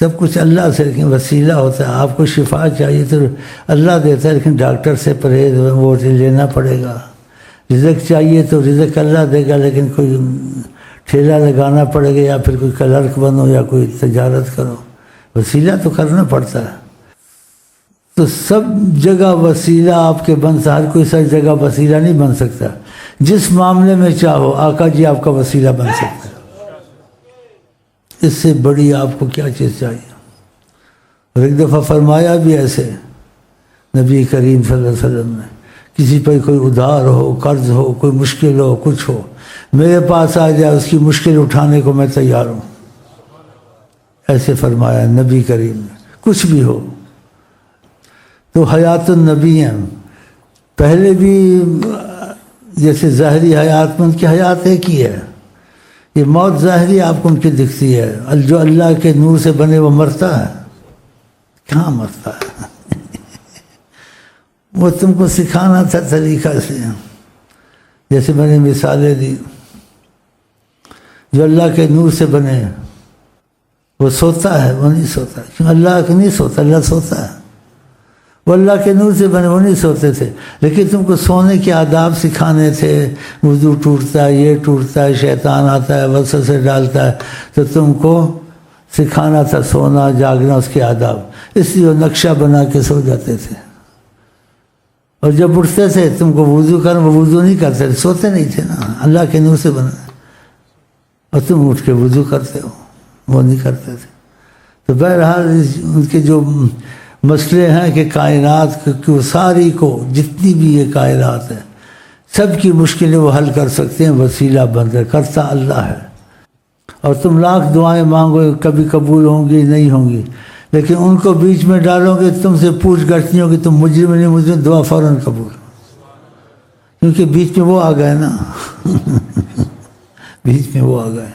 سب کچھ اللہ سے، لیکن وسیلہ ہوتا ہے. آپ کو شفا چاہیے تو اللہ دیتا ہے، لیکن ڈاکٹر سے پرہیز وہ لینا پڑے گا. رزق چاہیے تو رزق اللہ دے گا، لیکن کوئی ٹھیلا لگانا پڑے گا، یا پھر کوئی کلرک بنو یا کوئی تجارت کرو. وسیلہ تو کرنا پڑتا ہے. تو سب جگہ وسیلہ آپ کے بن سکتا، ہر کوئی سب جگہ وسیلہ نہیں بن سکتا. جس معاملے میں چاہو آقا جی آپ کا وسیلہ بن سکتا ہے. اس سے بڑی آپ کو کیا چیز چاہیے. اور ایک دفعہ فرمایا بھی ایسے نبی کریم صلی اللہ علیہ وسلم نے، کسی پہ کوئی ادھار ہو، قرض ہو، کوئی مشکل ہو، کچھ ہو، میرے پاس آ جائے، اس کی مشکل اٹھانے کو میں تیار ہوں. ایسے فرمایا نبی کریم نے. کچھ بھی ہو تو حیات النبی ہیں. پہلے بھی جیسے ظاہری حیات میں ان کی حیات ایک ہی ہے. یہ موت ظاہری آپ کو ان کی دکھتی ہے. جو اللہ کے نور سے بنے وہ مرتا ہے؟ کہاں مرتا ہے. وہ تم کو سکھانا تھا طریقہ سے. جیسے میں نے مثالیں دی، جو اللہ کے نور سے بنے وہ سوتا ہے، وہ نہیں سوتا. کیوں؟ اللہ کے نہیں سوتا، اللہ سوتا ہے. وہ اللہ کے نور سے بنے، وہ نہیں سوتے تھے. لیکن تم کو سونے کے آداب سکھانے تھے. وضو ٹوٹتا ہے، یہ ٹوٹتا ہے، شیطان آتا ہے وسوسے ڈالتا ہے، تو تم کو سکھانا تھا سونا جاگنا، اس کے آداب. اس لیے وہ نقشہ بنا کے سو جاتے تھے. اور جب اٹھتے تھے تم کو وضو کرنا، وہ وضو نہیں کرتے تھے، سوتے نہیں تھے نا، اللہ کے نور سے بنا. اور تم اٹھ کے وضو کرتے ہو، وہ نہیں کرتے تھے. تو بہرحال ان کے جو مسئلے ہیں کہ کائنات کو ساری کو، جتنی بھی یہ کائنات ہے، سب کی مشکلیں وہ حل کر سکتے ہیں. وسیلہ بن کر کرتا اللہ ہے. اور تم لاکھ دعائیں مانگو، کبھی قبول ہوں گی نہیں ہوں گی، لیکن ان کو بیچ میں ڈالو گے، تم سے پوچھ گچھ نہیں ہوگی، تم مجرم نہیں مجرم، دعا فوراً قبول. کیونکہ بیچ میں وہ آ گئے نا. بیچ میں وہ آ گئے.